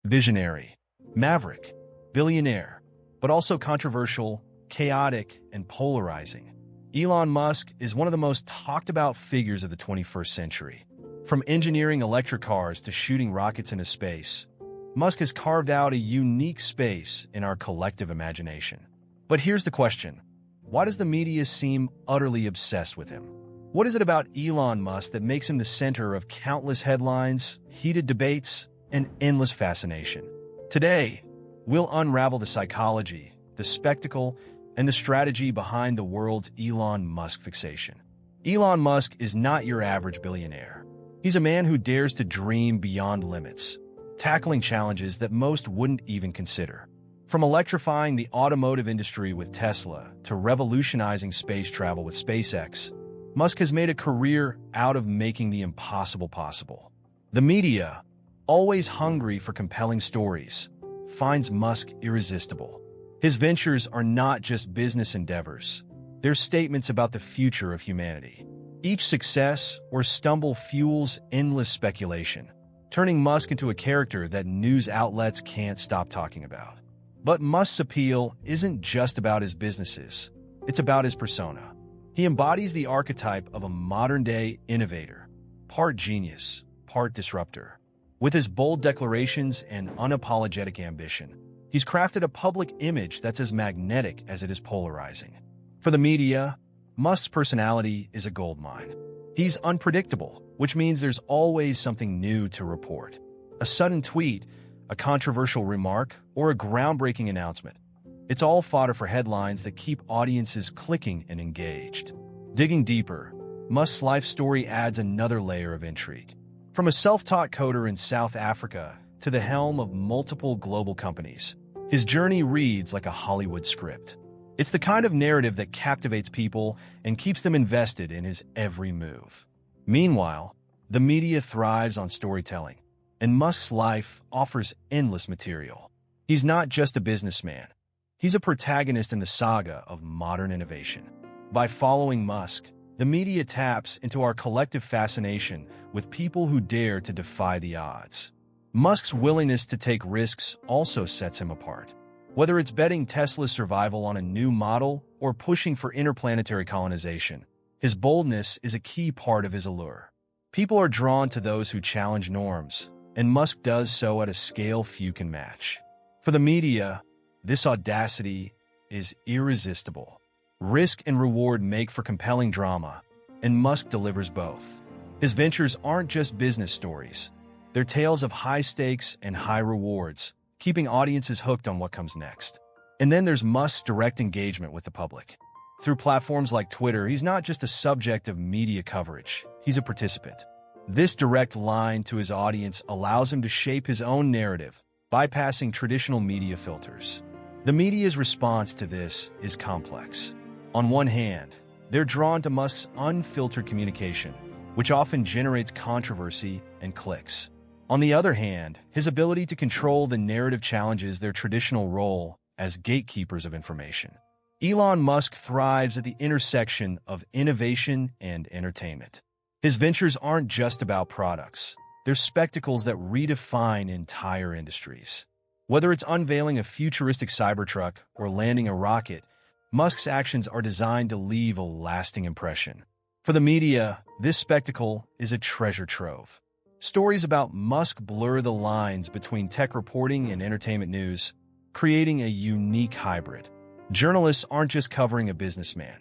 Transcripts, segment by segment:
Visionary, maverick, billionaire, but also controversial, chaotic, and polarizing. Elon Musk is one of the most talked about figures of the 21st century. From engineering electric cars to shooting rockets into space, Musk has carved out a unique space in our collective imagination. But here's the question. Why does the media seem utterly obsessed with him? What is it about Elon Musk that makes him the center of countless headlines, heated debates, and endless fascination? Today, we'll unravel the psychology, the spectacle, and the strategy behind the world's Elon Musk fixation. Elon Musk is not your average billionaire. He's a man who dares to dream beyond limits, tackling challenges that most wouldn't even consider. From electrifying the automotive industry with Tesla to revolutionizing space travel with SpaceX, Musk has made a career out of making the impossible possible. The media, always hungry for compelling stories, finds Musk irresistible. His ventures are not just business endeavors. They're statements about the future of humanity. Each success or stumble fuels endless speculation, turning Musk into a character that news outlets can't stop talking about. But Musk's appeal isn't just about his businesses. It's about his persona. He embodies the archetype of a modern-day innovator, part genius, part disruptor. With his bold declarations and unapologetic ambition, he's crafted a public image that's as magnetic as it is polarizing. For the media, Musk's personality is a goldmine. He's unpredictable, which means there's always something new to report. A sudden tweet, a controversial remark, or a groundbreaking announcement. It's all fodder for headlines that keep audiences clicking and engaged. Digging deeper, Musk's life story adds another layer of intrigue. From a self-taught coder in South Africa to the helm of multiple global companies, his journey reads like a Hollywood script. It's the kind of narrative that captivates people and keeps them invested in his every move. Meanwhile, the media thrives on storytelling, and Musk's life offers endless material. He's not just a businessman. He's a protagonist in the saga of modern innovation. By following Musk, the media taps into our collective fascination with people who dare to defy the odds. Musk's willingness to take risks also sets him apart. Whether it's betting Tesla's survival on a new model or pushing for interplanetary colonization, his boldness is a key part of his allure. People are drawn to those who challenge norms, and Musk does so at a scale few can match. For the media, this audacity is irresistible. Risk and reward make for compelling drama, and Musk delivers both. His ventures aren't just business stories. They're tales of high stakes and high rewards, keeping audiences hooked on what comes next. And then there's Musk's direct engagement with the public. Through platforms like Twitter, he's not just a subject of media coverage, he's a participant. This direct line to his audience allows him to shape his own narrative, bypassing traditional media filters. The media's response to this is complex. On one hand, they're drawn to Musk's unfiltered communication, which often generates controversy and clicks. On the other hand, his ability to control the narrative challenges their traditional role as gatekeepers of information. Elon Musk thrives at the intersection of innovation and entertainment. His ventures aren't just about products. They're spectacles that redefine entire industries. Whether it's unveiling a futuristic Cybertruck or landing a rocket, Musk's actions are designed to leave a lasting impression. For the media, this spectacle is a treasure trove. Stories about Musk blur the lines between tech reporting and entertainment news, creating a unique hybrid. Journalists aren't just covering a businessman.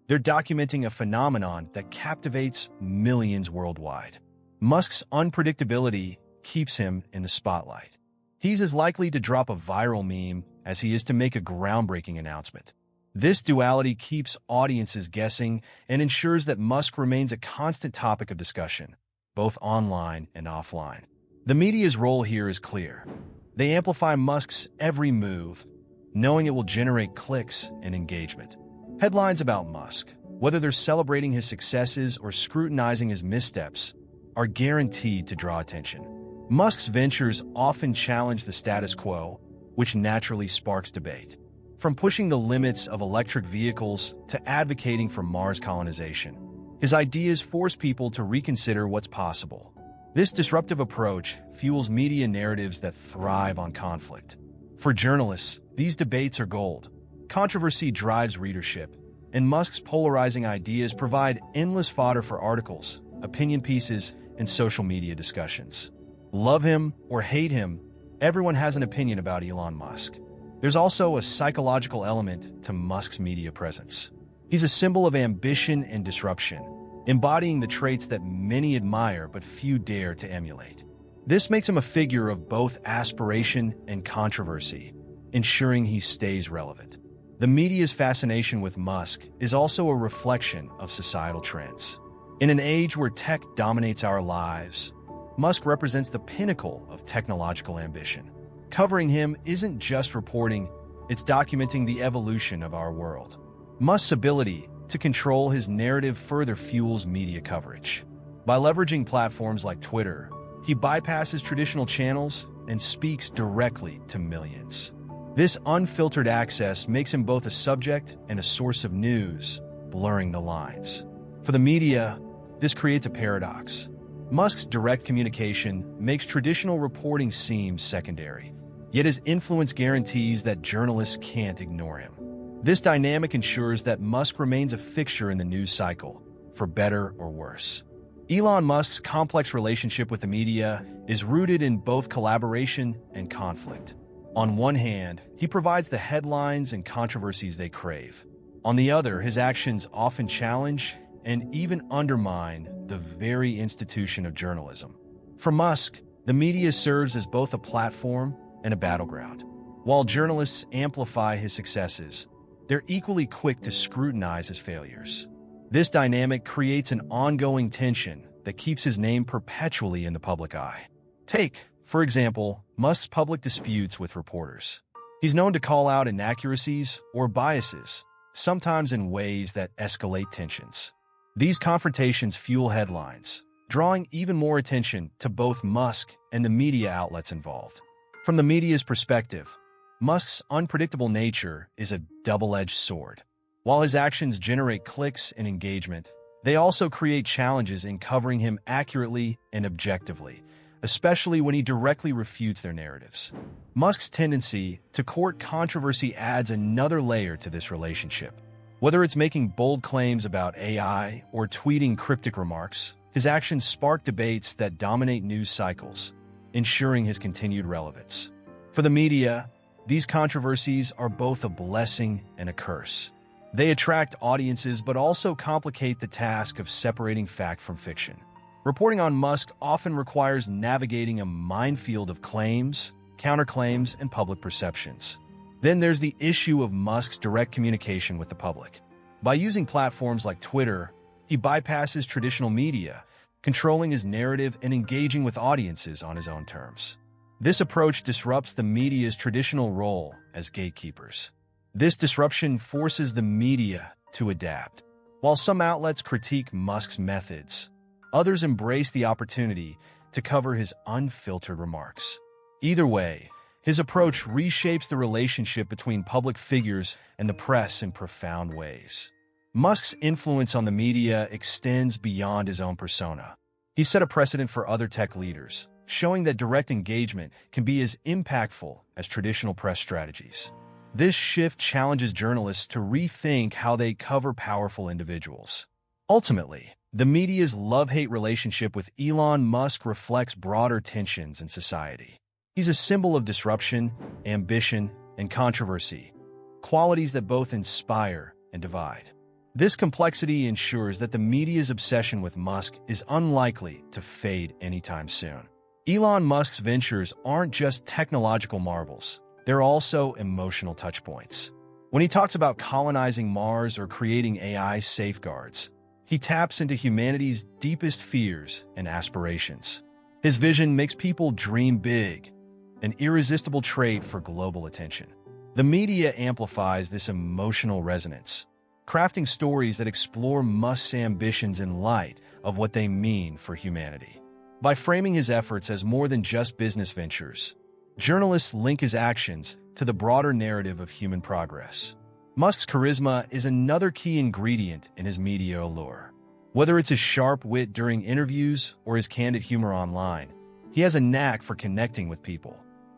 They're documenting a phenomenon that captivates millions worldwide. Musk's unpredictability keeps him in the spotlight. He's as likely to drop a viral meme as he is to make a groundbreaking announcement. This duality keeps audiences guessing and ensures that Musk remains a constant topic of discussion, both online and offline. The media's role here is clear. They amplify Musk's every move, knowing it will generate clicks and engagement. Headlines about Musk, whether they're celebrating his successes or scrutinizing his missteps, are guaranteed to draw attention. Musk's ventures often challenge the status quo, which naturally sparks debate. From pushing the limits of electric vehicles to advocating for Mars colonization, his ideas force people to reconsider what's possible. This disruptive approach fuels media narratives that thrive on conflict. For journalists, these debates are gold. Controversy drives readership, and Musk's polarizing ideas provide endless fodder for articles, opinion pieces, and social media discussions. Love him or hate him, everyone has an opinion about Elon Musk. There's also a psychological element to Musk's media presence. He's a symbol of ambition and disruption, embodying the traits that many admire but few dare to emulate. This makes him a figure of both aspiration and controversy, ensuring he stays relevant. The media's fascination with Musk is also a reflection of societal trends. In an age where tech dominates our lives, Musk represents the pinnacle of technological ambition. Covering him isn't just reporting, it's documenting the evolution of our world. Musk's ability to control his narrative further fuels media coverage. By leveraging platforms like Twitter, he bypasses traditional channels and speaks directly to millions. This unfiltered access makes him both a subject and a source of news, blurring the lines. For the media, this creates a paradox. Musk's direct communication makes traditional reporting seem secondary, yet his influence guarantees that journalists can't ignore him. This dynamic ensures that Musk remains a fixture in the news cycle, for better or worse. Elon Musk's complex relationship with the media is rooted in both collaboration and conflict. On one hand, he provides the headlines and controversies they crave. On the other, his actions often challenge and even undermine the very institution of journalism. For Musk, the media serves as both a platform and a battleground. While journalists amplify his successes, they're equally quick to scrutinize his failures. This dynamic creates an ongoing tension that keeps his name perpetually in the public eye. Take, for example, Musk's public disputes with reporters. He's known to call out inaccuracies or biases, sometimes in ways that escalate tensions. These confrontations fuel headlines, drawing even more attention to both Musk and the media outlets involved. From the media's perspective, Musk's unpredictable nature is a double-edged sword. While his actions generate clicks and engagement, they also create challenges in covering him accurately and objectively, especially when he directly refutes their narratives. Musk's tendency to court controversy adds another layer to this relationship. Whether it's making bold claims about AI or tweeting cryptic remarks, his actions spark debates that dominate news cycles, ensuring his continued relevance. For the media, these controversies are both a blessing and a curse. They attract audiences but also complicate the task of separating fact from fiction. Reporting on Musk often requires navigating a minefield of claims, counterclaims, and public perceptions. Then there's the issue of Musk's direct communication with the public. By using platforms like Twitter, he bypasses traditional media, controlling his narrative and engaging with audiences on his own terms. This approach disrupts the media's traditional role as gatekeepers. This disruption forces the media to adapt. While some outlets critique Musk's methods, others embrace the opportunity to cover his unfiltered remarks. Either way, his approach reshapes the relationship between public figures and the press in profound ways. Musk's influence on the media extends beyond his own persona. He set a precedent for other tech leaders, showing that direct engagement can be as impactful as traditional press strategies. This shift challenges journalists to rethink how they cover powerful individuals. Ultimately, the media's love-hate relationship with Elon Musk reflects broader tensions in society. He's a symbol of disruption, ambition, and controversy, qualities that both inspire and divide. This complexity ensures that the media's obsession with Musk is unlikely to fade anytime soon. Elon Musk's ventures aren't just technological marvels, they're also emotional touchpoints. When he talks about colonizing Mars or creating AI safeguards, he taps into humanity's deepest fears and aspirations. His vision makes people dream big, an irresistible trait for global attention. The media amplifies this emotional resonance, crafting stories that explore Musk's ambitions in light of what they mean for humanity. By framing his efforts as more than just business ventures, journalists link his actions to the broader narrative of human progress. Musk's charisma is another key ingredient in his media allure. Whether it's his sharp wit during interviews or his candid humor online, he has a knack for connecting with people.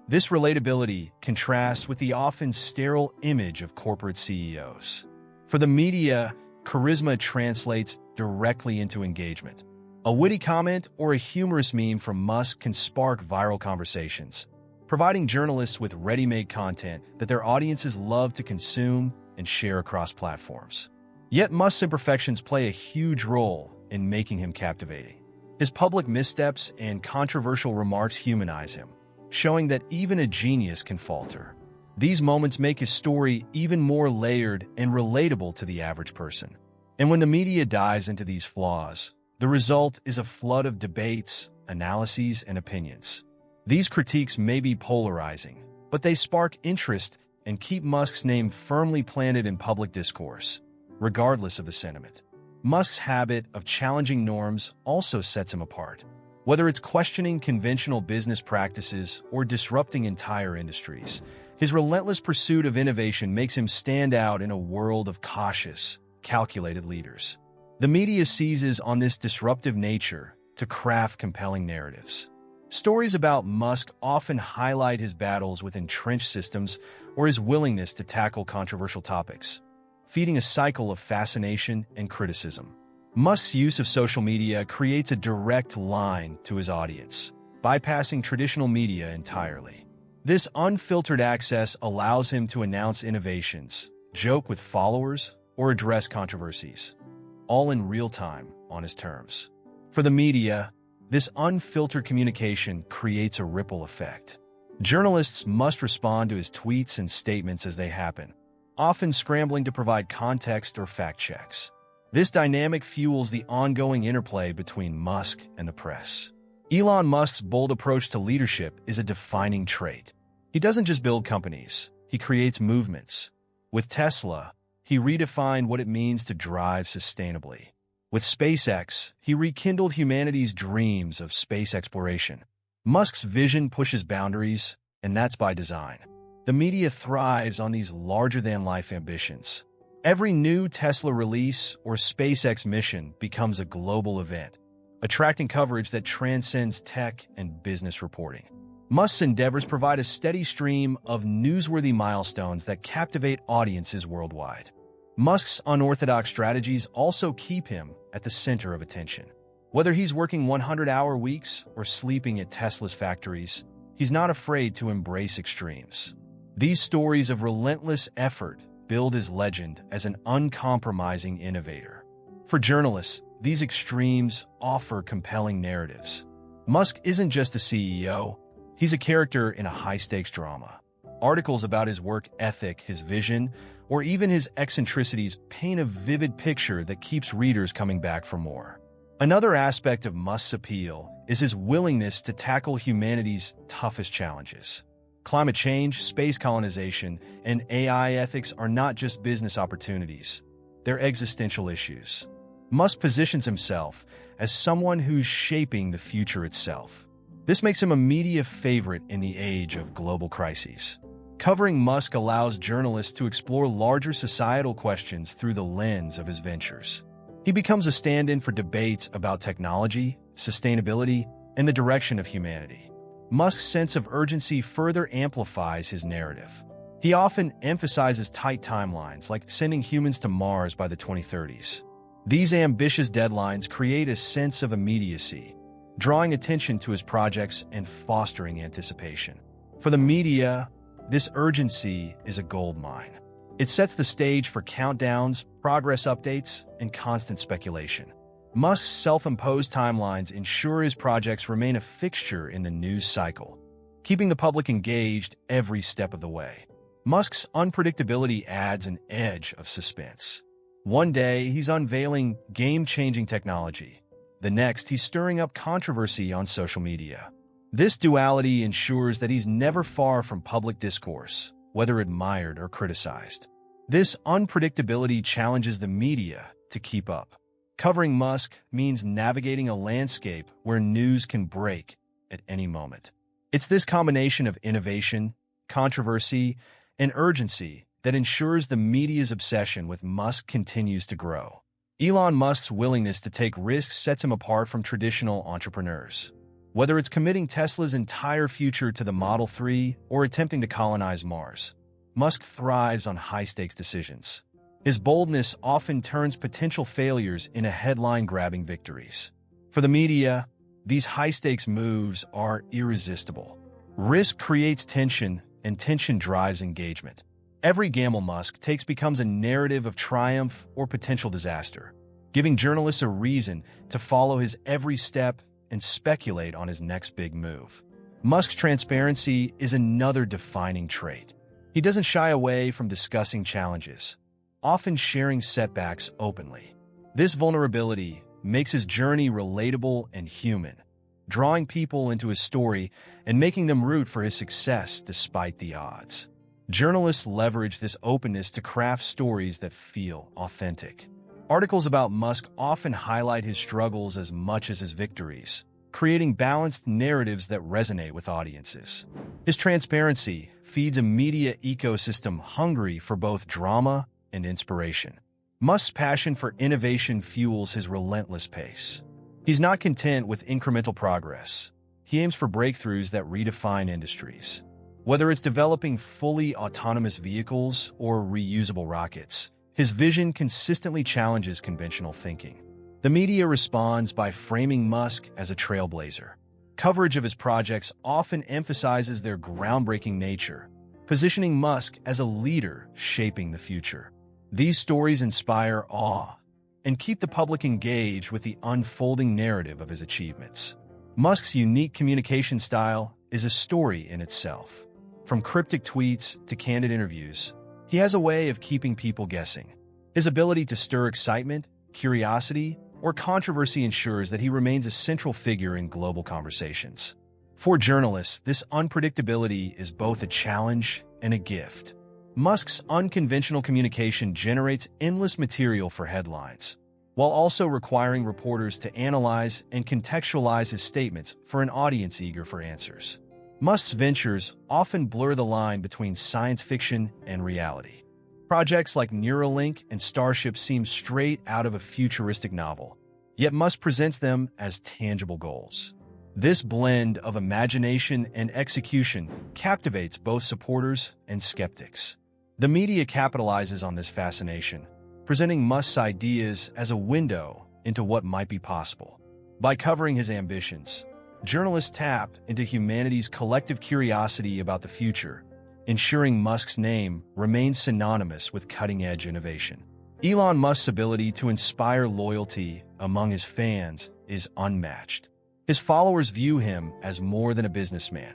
This relatability contrasts with the often sterile image of corporate CEOs. For the media, charisma translates directly into engagement. A witty comment or a humorous meme from Musk can spark viral conversations, providing journalists with ready-made content that their audiences love to consume and share across platforms. Yet Musk's imperfections play a huge role in making him captivating. His public missteps and controversial remarks humanize him, showing that even a genius can falter. These moments make his story even more layered and relatable to the average person. And when the media dives into these flaws, the result is a flood of debates, analyses, and opinions. These critiques may be polarizing, but they spark interest and keep Musk's name firmly planted in public discourse, regardless of the sentiment. Musk's habit of challenging norms also sets him apart. Whether it's questioning conventional business practices or disrupting entire industries, his relentless pursuit of innovation makes him stand out in a world of cautious, calculated leaders. The media seizes on this disruptive nature to craft compelling narratives. Stories about Musk often highlight his battles with entrenched systems or his willingness to tackle controversial topics, feeding a cycle of fascination and criticism. Musk's use of social media creates a direct line to his audience, bypassing traditional media entirely. This unfiltered access allows him to announce innovations, joke with followers, or address controversies, all in real time on his terms. For the media, this unfiltered communication creates a ripple effect. Journalists must respond to his tweets and statements as they happen, often scrambling to provide context or fact checks. This dynamic fuels the ongoing interplay between Musk and the press. Elon Musk's bold approach to leadership is a defining trait. He doesn't just build companies, he creates movements. With Tesla, he redefined what it means to drive sustainably. With SpaceX, he rekindled humanity's dreams of space exploration. Musk's vision pushes boundaries, and that's by design. The media thrives on these larger-than-life ambitions. Every new Tesla release or SpaceX mission becomes a global event, attracting coverage that transcends tech and business reporting. Musk's endeavors provide a steady stream of newsworthy milestones that captivate audiences worldwide. Musk's unorthodox strategies also keep him at the center of attention. Whether he's working 100-hour weeks or sleeping at Tesla's factories, he's not afraid to embrace extremes. These stories of relentless effort build his legend as an uncompromising innovator. For journalists, these extremes offer compelling narratives. Musk isn't just a CEO, he's a character in a high-stakes drama. Articles about his work ethic, his vision, or even his eccentricities paint a vivid picture that keeps readers coming back for more. Another aspect of Musk's appeal is his willingness to tackle humanity's toughest challenges. Climate change, space colonization, and AI ethics are not just business opportunities. They're existential issues. Musk positions himself as someone who's shaping the future itself. This makes him a media favorite in the age of global crises. Covering Musk allows journalists to explore larger societal questions through the lens of his ventures. He becomes a stand-in for debates about technology, sustainability, and the direction of humanity. Musk's sense of urgency further amplifies his narrative. He often emphasizes tight timelines, like sending humans to Mars by the 2030s. These ambitious deadlines create a sense of immediacy, drawing attention to his projects and fostering anticipation. For the media, this urgency is a goldmine. It sets the stage for countdowns, progress updates, and constant speculation. Musk's self-imposed timelines ensure his projects remain a fixture in the news cycle, keeping the public engaged every step of the way. Musk's unpredictability adds an edge of suspense. One day, he's unveiling game-changing technology. The next, he's stirring up controversy on social media. This duality ensures that he's never far from public discourse, whether admired or criticized. This unpredictability challenges the media to keep up. Covering Musk means navigating a landscape where news can break at any moment. It's this combination of innovation, controversy, and urgency that ensures the media's obsession with Musk continues to grow. Elon Musk's willingness to take risks sets him apart from traditional entrepreneurs. Whether it's committing Tesla's entire future to the Model 3 or attempting to colonize Mars, Musk thrives on high-stakes decisions. His boldness often turns potential failures into headline-grabbing victories. For the media, these high-stakes moves are irresistible. Risk creates tension, and tension drives engagement. Every gamble Musk takes becomes a narrative of triumph or potential disaster, giving journalists a reason to follow his every step and speculate on his next big move. Musk's transparency is another defining trait. He doesn't shy away from discussing challenges, often sharing setbacks openly. This vulnerability makes his journey relatable and human, drawing people into his story and making them root for his success despite the odds. Journalists leverage this openness to craft stories that feel authentic. Articles about Musk often highlight his struggles as much as his victories, creating balanced narratives that resonate with audiences. His transparency feeds a media ecosystem hungry for both drama and inspiration. Musk's passion for innovation fuels his relentless pace. He's not content with incremental progress. He aims for breakthroughs that redefine industries. Whether it's developing fully autonomous vehicles or reusable rockets, his vision consistently challenges conventional thinking. The media responds by framing Musk as a trailblazer. Coverage of his projects often emphasizes their groundbreaking nature, positioning Musk as a leader shaping the future. These stories inspire awe and keep the public engaged with the unfolding narrative of his achievements. Musk's unique communication style is a story in itself. From cryptic tweets to candid interviews, he has a way of keeping people guessing. His ability to stir excitement, curiosity, or controversy ensures that he remains a central figure in global conversations. For journalists, this unpredictability is both a challenge and a gift. Musk's unconventional communication generates endless material for headlines, while also requiring reporters to analyze and contextualize his statements for an audience eager for answers. Musk's ventures often blur the line between science fiction and reality. Projects like Neuralink and Starship seem straight out of a futuristic novel, yet Musk presents them as tangible goals. This blend of imagination and execution captivates both supporters and skeptics. The media capitalizes on this fascination, presenting Musk's ideas as a window into what might be possible. By covering his ambitions, journalists tap into humanity's collective curiosity about the future, ensuring Musk's name remains synonymous with cutting-edge innovation. Elon Musk's ability to inspire loyalty among his fans is unmatched. His followers view him as more than a businessman.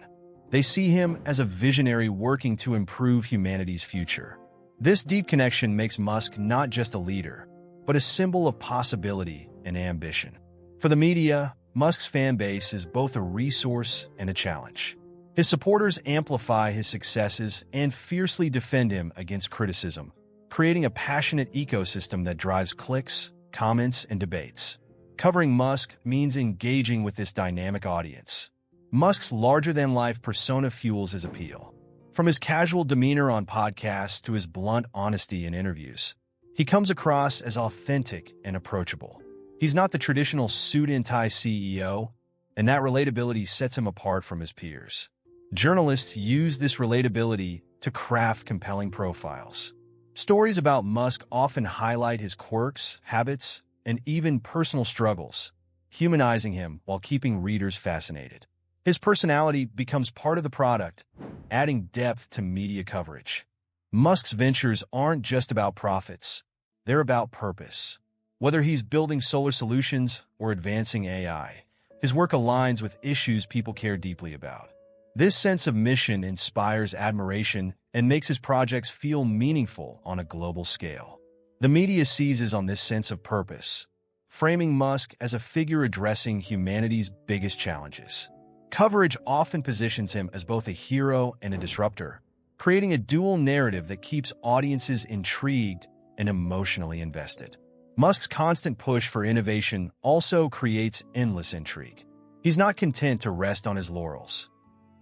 They see him as a visionary working to improve humanity's future. This deep connection makes Musk not just a leader, but a symbol of possibility and ambition. For the media, Musk's fan base is both a resource and a challenge. His supporters amplify his successes and fiercely defend him against criticism, creating a passionate ecosystem that drives clicks, comments, and debates. Covering Musk means engaging with this dynamic audience. Musk's larger-than-life persona fuels his appeal. From his casual demeanor on podcasts to his blunt honesty in interviews, he comes across as authentic and approachable. He's not the traditional suit-and-tie CEO, and that relatability sets him apart from his peers. Journalists use this relatability to craft compelling profiles. Stories about Musk often highlight his quirks, habits, and even personal struggles, humanizing him while keeping readers fascinated. His personality becomes part of the product, adding depth to media coverage. Musk's ventures aren't just about profits, they're about purpose. Whether he's building solar solutions or advancing AI, his work aligns with issues people care deeply about. This sense of mission inspires admiration and makes his projects feel meaningful on a global scale. The media seizes on this sense of purpose, framing Musk as a figure addressing humanity's biggest challenges. Coverage often positions him as both a hero and a disruptor, creating a dual narrative that keeps audiences intrigued and emotionally invested. Musk's constant push for innovation also creates endless intrigue. He's not content to rest on his laurels.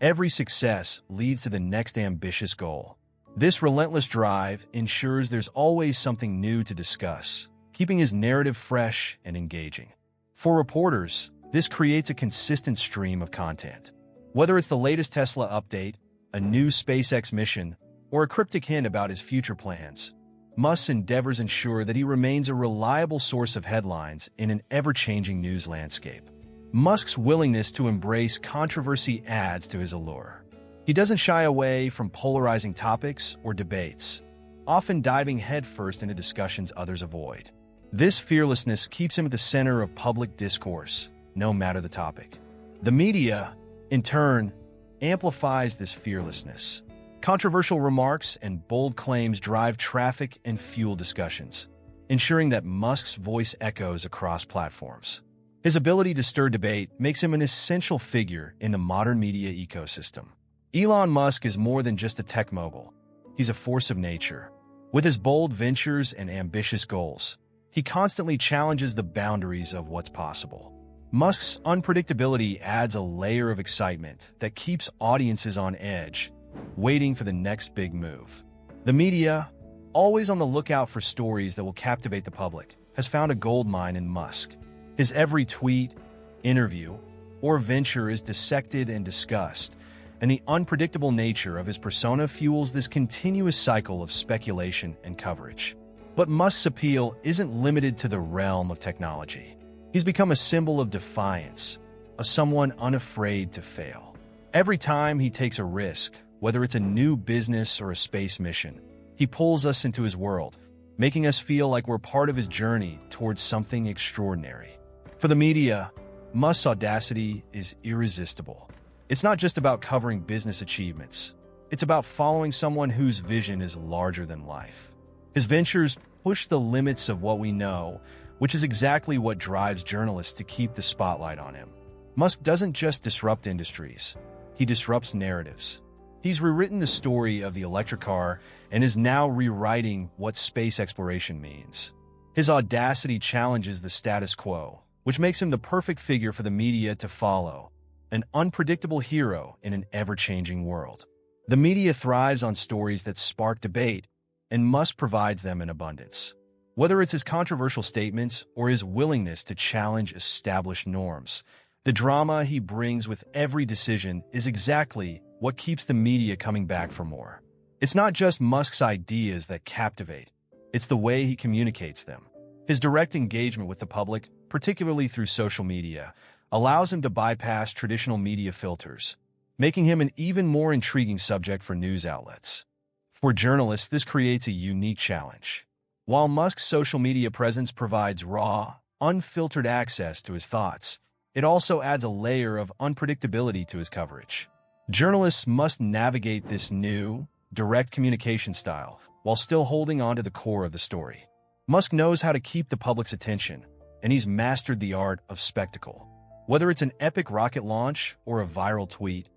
Every success leads to the next ambitious goal. This relentless drive ensures there's always something new to discuss, keeping his narrative fresh and engaging. For reporters, this creates a consistent stream of content. Whether it's the latest Tesla update, a new SpaceX mission, or a cryptic hint about his future plans, Musk's endeavors ensure that he remains a reliable source of headlines in an ever-changing news landscape. Musk's willingness to embrace controversy adds to his allure. He doesn't shy away from polarizing topics or debates, often diving headfirst into discussions others avoid. This fearlessness keeps him at the center of public discourse, no matter the topic. The media, in turn, amplifies this fearlessness. Controversial remarks and bold claims drive traffic and fuel discussions, ensuring that Musk's voice echoes across platforms. His ability to stir debate makes him an essential figure in the modern media ecosystem. Elon Musk is more than just a tech mogul. He's a force of nature. With his bold ventures and ambitious goals, he constantly challenges the boundaries of what's possible. Musk's unpredictability adds a layer of excitement that keeps audiences on edge, waiting for the next big move. The media, always on the lookout for stories that will captivate the public, has found a goldmine in Musk. His every tweet, interview, or venture is dissected and discussed, and the unpredictable nature of his persona fuels this continuous cycle of speculation and coverage. But Musk's appeal isn't limited to the realm of technology. He's become a symbol of defiance, of someone unafraid to fail. Every time he takes a risk, whether it's a new business or a space mission, he pulls us into his world, making us feel like we're part of his journey towards something extraordinary. For the media, Musk's audacity is irresistible. It's not just about covering business achievements. It's about following someone whose vision is larger than life. His ventures push the limits of what we know, which is exactly what drives journalists to keep the spotlight on him. Musk doesn't just disrupt industries. He disrupts narratives. He's rewritten the story of the electric car and is now rewriting what space exploration means. His audacity challenges the status quo, which makes him the perfect figure for the media to follow, an unpredictable hero in an ever-changing world. The media thrives on stories that spark debate, and Musk provides them in abundance. Whether it's his controversial statements or his willingness to challenge established norms, the drama he brings with every decision is exactly what keeps the media coming back for more. It's not just Musk's ideas that captivate, it's the way he communicates them. His direct engagement with the public, particularly through social media, allows him to bypass traditional media filters, making him an even more intriguing subject for news outlets. For journalists, this creates a unique challenge. While Musk's social media presence provides raw, unfiltered access to his thoughts, it also adds a layer of unpredictability to his coverage. Journalists must navigate this new, direct communication style while still holding on to the core of the story. Musk knows how to keep the public's attention, and he's mastered the art of spectacle. Whether it's an epic rocket launch or a viral tweet,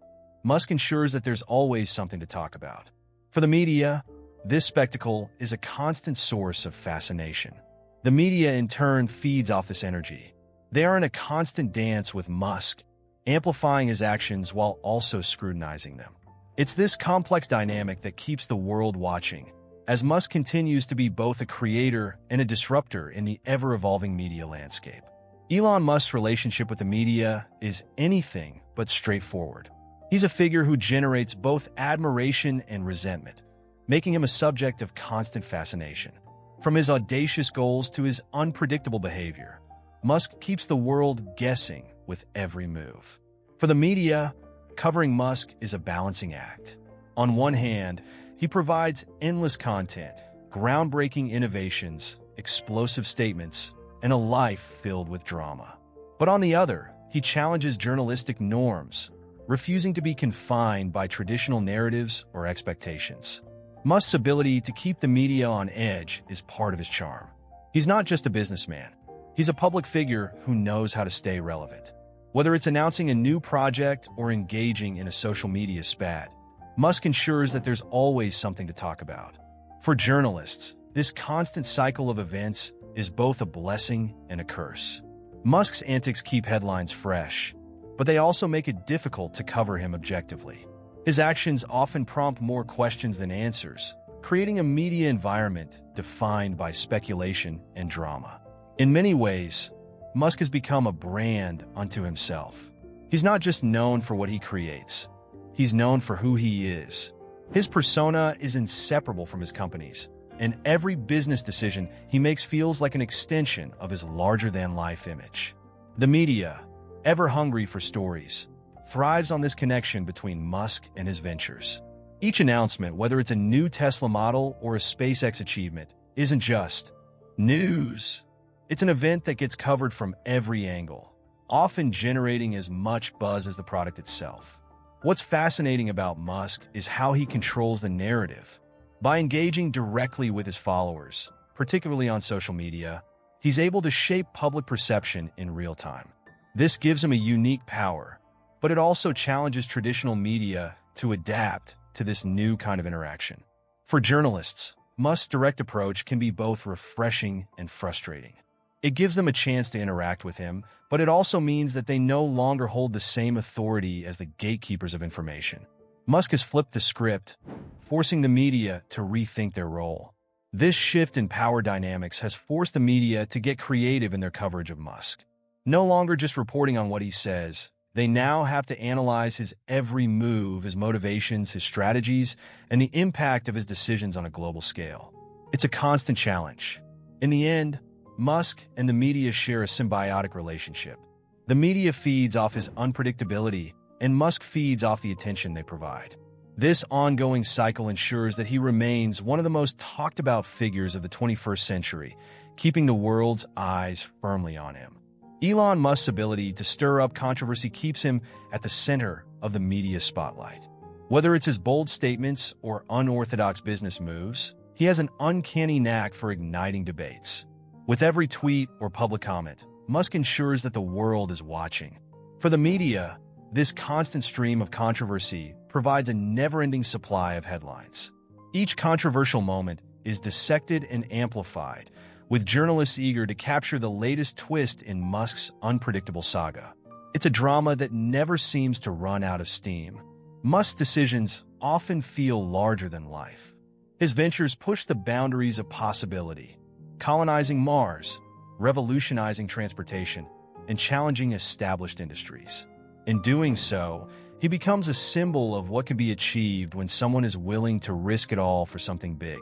Musk ensures that there's always something to talk about. For the media, this spectacle is a constant source of fascination. The media, in turn, feeds off this energy. They are in a constant dance with Musk, amplifying his actions while also scrutinizing them. It's this complex dynamic that keeps the world watching, as Musk continues to be both a creator and a disruptor in the ever-evolving media landscape. Elon Musk's relationship with the media is anything but straightforward. He's a figure who generates both admiration and resentment, making him a subject of constant fascination. From his audacious goals to his unpredictable behavior, Musk keeps the world guessing with every move. For the media, covering Musk is a balancing act. On one hand, he provides endless content, groundbreaking innovations, explosive statements, and a life filled with drama. But on the other, he challenges journalistic norms, refusing to be confined by traditional narratives or expectations. Musk's ability to keep the media on edge is part of his charm. He's not just a businessman. He's a public figure who knows how to stay relevant. Whether it's announcing a new project or engaging in a social media spat, Musk ensures that there's always something to talk about. For journalists, this constant cycle of events is both a blessing and a curse. Musk's antics keep headlines fresh, but they also make it difficult to cover him objectively. His actions often prompt more questions than answers, creating a media environment defined by speculation and drama. In many ways, Musk has become a brand unto himself. He's not just known for what he creates, he's known for who he is. His persona is inseparable from his companies, and every business decision he makes feels like an extension of his larger-than-life image. The media, ever hungry for stories, thrives on this connection between Musk and his ventures. Each announcement, whether it's a new Tesla model or a SpaceX achievement, isn't just news. It's an event that gets covered from every angle, often generating as much buzz as the product itself. What's fascinating about Musk is how he controls the narrative. By engaging directly with his followers, particularly on social media, he's able to shape public perception in real time. This gives him a unique power, but it also challenges traditional media to adapt to this new kind of interaction. For journalists, Musk's direct approach can be both refreshing and frustrating. It gives them a chance to interact with him, but it also means that they no longer hold the same authority as the gatekeepers of information. Musk has flipped the script, forcing the media to rethink their role. This shift in power dynamics has forced the media to get creative in their coverage of Musk. No longer just reporting on what he says, they now have to analyze his every move, his motivations, his strategies, and the impact of his decisions on a global scale. It's a constant challenge. In the end, Musk and the media share a symbiotic relationship. The media feeds off his unpredictability, and Musk feeds off the attention they provide. This ongoing cycle ensures that he remains one of the most talked-about figures of the 21st century, keeping the world's eyes firmly on him. Elon Musk's ability to stir up controversy keeps him at the center of the media spotlight. Whether it's his bold statements or unorthodox business moves, he has an uncanny knack for igniting debates. With every tweet or public comment, Musk ensures that the world is watching. For the media, this constant stream of controversy provides a never-ending supply of headlines. Each controversial moment is dissected and amplified, with journalists eager to capture the latest twist in Musk's unpredictable saga. It's a drama that never seems to run out of steam. Musk's decisions often feel larger than life. His ventures push the boundaries of possibility, colonizing Mars, revolutionizing transportation, and challenging established industries. In doing so, he becomes a symbol of what can be achieved when someone is willing to risk it all for something big.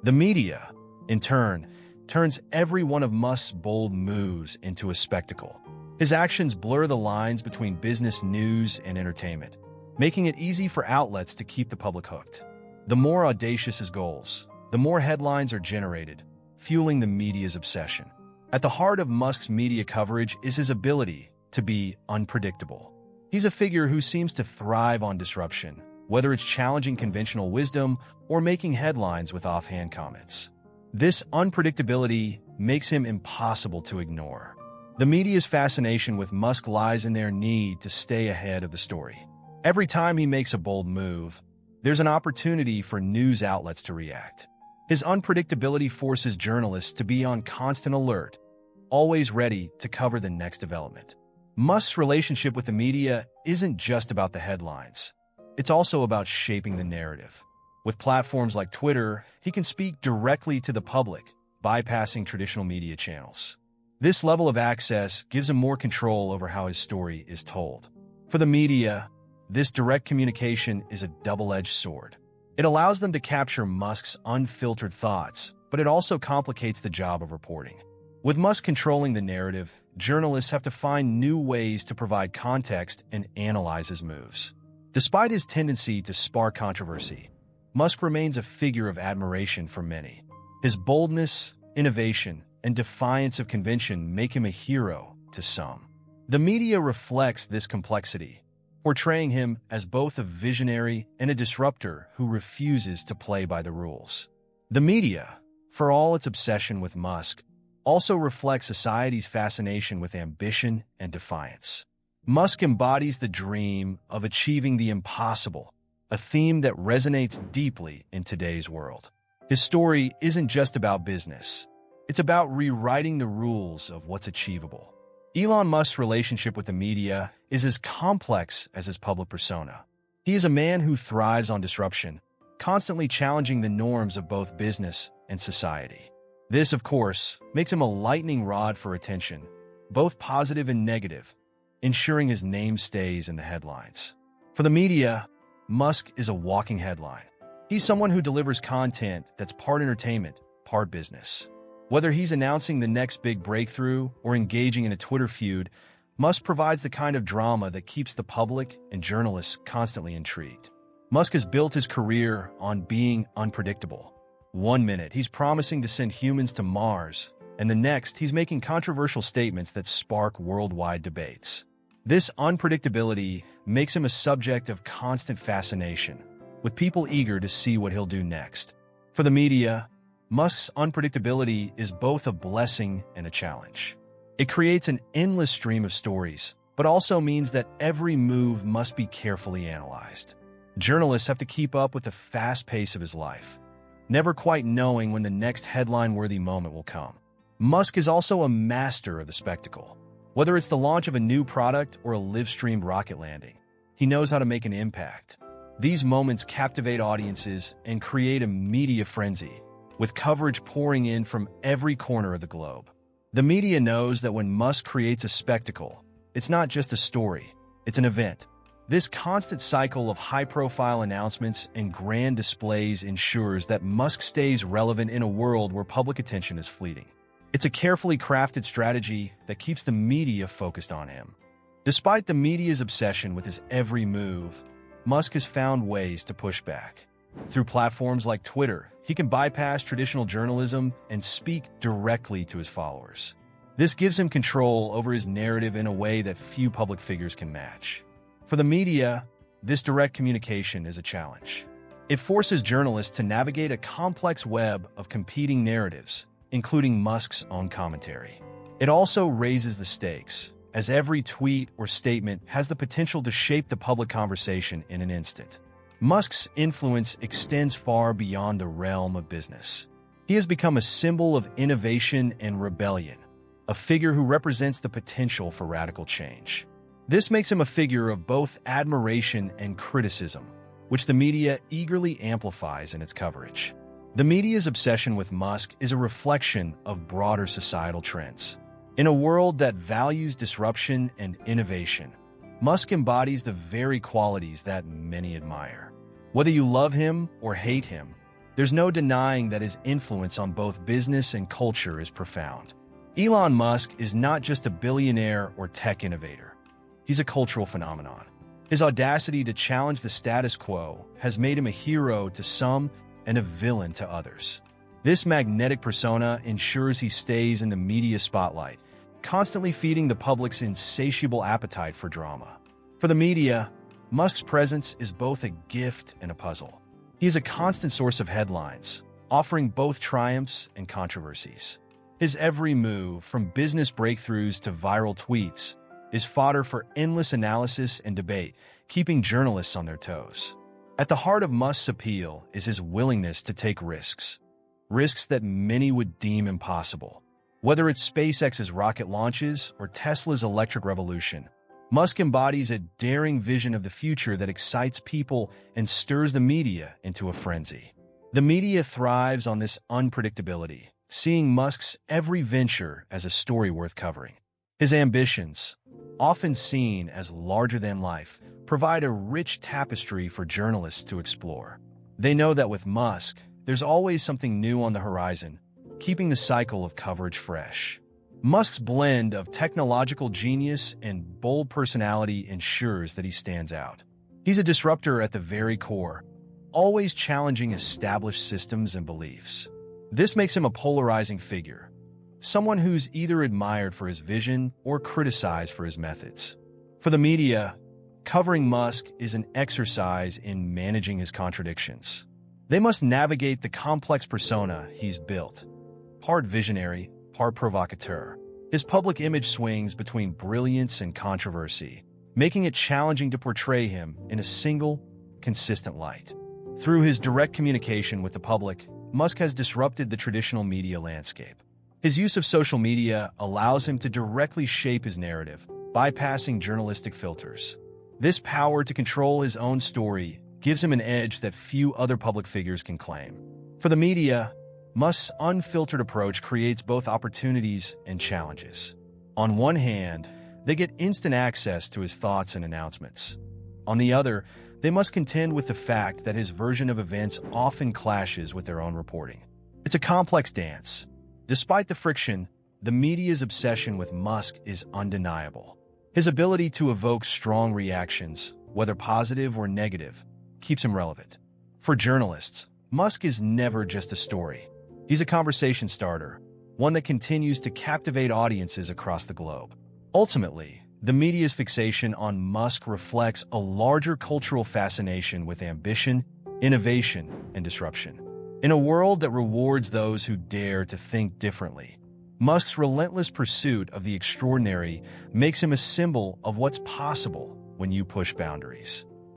The media, in turn, turns every one of Musk's bold moves into a spectacle. His actions blur the lines between business news and entertainment, making it easy for outlets to keep the public hooked. The more audacious his goals, the more headlines are generated, fueling the media's obsession. At the heart of Musk's media coverage is his ability to be unpredictable. He's a figure who seems to thrive on disruption, whether it's challenging conventional wisdom or making headlines with offhand comments. This unpredictability makes him impossible to ignore. The media's fascination with Musk lies in their need to stay ahead of the story. Every time he makes a bold move, there's an opportunity for news outlets to react. His unpredictability forces journalists to be on constant alert, always ready to cover the next development. Musk's relationship with the media isn't just about the headlines. It's also about shaping the narrative. With platforms like Twitter, he can speak directly to the public, bypassing traditional media channels. This level of access gives him more control over how his story is told. For the media, this direct communication is a double-edged sword. It allows them to capture Musk's unfiltered thoughts, but it also complicates the job of reporting. With Musk controlling the narrative, journalists have to find new ways to provide context and analyze his moves. Despite his tendency to spark controversy, Musk remains a figure of admiration for many. His boldness, innovation, and defiance of convention make him a hero to some. The media reflects this complexity, portraying him as both a visionary and a disruptor who refuses to play by the rules. The media, for all its obsession with Musk, also reflects society's fascination with ambition and defiance. Musk embodies the dream of achieving the impossible, a theme that resonates deeply in today's world. His story isn't just about business. It's about rewriting the rules of what's achievable. Elon Musk's relationship with the media is as complex as his public persona. He is a man who thrives on disruption, constantly challenging the norms of both business and society. This, of course, makes him a lightning rod for attention, both positive and negative, ensuring his name stays in the headlines. For the media, Musk is a walking headline. He's someone who delivers content that's part entertainment, part business. Whether he's announcing the next big breakthrough or engaging in a Twitter feud, Musk provides the kind of drama that keeps the public and journalists constantly intrigued. Musk has built his career on being unpredictable. One minute, he's promising to send humans to Mars, and the next, he's making controversial statements that spark worldwide debates. This unpredictability makes him a subject of constant fascination, with people eager to see what he'll do next. For the media, Musk's unpredictability is both a blessing and a challenge. It creates an endless stream of stories, but also means that every move must be carefully analyzed. Journalists have to keep up with the fast pace of his life, never quite knowing when the next headline-worthy moment will come. Musk is also a master of the spectacle. Whether it's the launch of a new product or a live-streamed rocket landing, he knows how to make an impact. These moments captivate audiences and create a media frenzy, with coverage pouring in from every corner of the globe. The media knows that when Musk creates a spectacle, it's not just a story, it's an event. This constant cycle of high-profile announcements and grand displays ensures that Musk stays relevant in a world where public attention is fleeting. It's a carefully crafted strategy that keeps the media focused on him. Despite the media's obsession with his every move, Musk has found ways to push back. Through platforms like Twitter, he can bypass traditional journalism and speak directly to his followers. This gives him control over his narrative in a way that few public figures can match. For the media, this direct communication is a challenge. It forces journalists to navigate a complex web of competing narratives, including Musk's own commentary. It also raises the stakes, as every tweet or statement has the potential to shape the public conversation in an instant. Musk's influence extends far beyond the realm of business. He has become a symbol of innovation and rebellion, a figure who represents the potential for radical change. This makes him a figure of both admiration and criticism, which the media eagerly amplifies in its coverage. The media's obsession with Musk is a reflection of broader societal trends. In a world that values disruption and innovation, Musk embodies the very qualities that many admire. Whether you love him or hate him, there's no denying that his influence on both business and culture is profound. Elon Musk is not just a billionaire or tech innovator. He's a cultural phenomenon. His audacity to challenge the status quo has made him a hero to some and a villain to others. This magnetic persona ensures he stays in the media spotlight, constantly feeding the public's insatiable appetite for drama. For the media, Musk's presence is both a gift and a puzzle. He is a constant source of headlines, offering both triumphs and controversies. His every move, from business breakthroughs to viral tweets, is fodder for endless analysis and debate, keeping journalists on their toes. At the heart of Musk's appeal is his willingness to take risks that many would deem impossible. Whether it's SpaceX's rocket launches or Tesla's electric revolution, Musk embodies a daring vision of the future that excites people and stirs the media into a frenzy. The media thrives on this unpredictability, seeing Musk's every venture as a story worth covering. His ambitions, often seen as larger than life, provide a rich tapestry for journalists to explore. They know that with Musk, there's always something new on the horizon, keeping the cycle of coverage fresh. Musk's blend of technological genius and bold personality ensures that he stands out. He's a disruptor at the very core, always challenging established systems and beliefs. This makes him a polarizing figure, someone who's either admired for his vision or criticized for his methods. For the media, covering Musk is an exercise in managing his contradictions. They must navigate the complex persona he's built. Part visionary, part provocateur. His public image swings between brilliance and controversy, making it challenging to portray him in a single, consistent light. Through his direct communication with the public, Musk has disrupted the traditional media landscape. His use of social media allows him to directly shape his narrative, bypassing journalistic filters. This power to control his own story gives him an edge that few other public figures can claim. For the media, Musk's unfiltered approach creates both opportunities and challenges. On one hand, they get instant access to his thoughts and announcements. On the other, they must contend with the fact that his version of events often clashes with their own reporting. It's a complex dance. Despite the friction, the media's obsession with Musk is undeniable. His ability to evoke strong reactions, whether positive or negative, keeps him relevant. For journalists, Musk is never just a story. He's a conversation starter, one that continues to captivate audiences across the globe. Ultimately, the media's fixation on Musk reflects a larger cultural fascination with ambition, innovation, and disruption. In a world that rewards those who dare to think differently, Musk's relentless pursuit of the extraordinary makes him a symbol of what's possible when you push boundaries.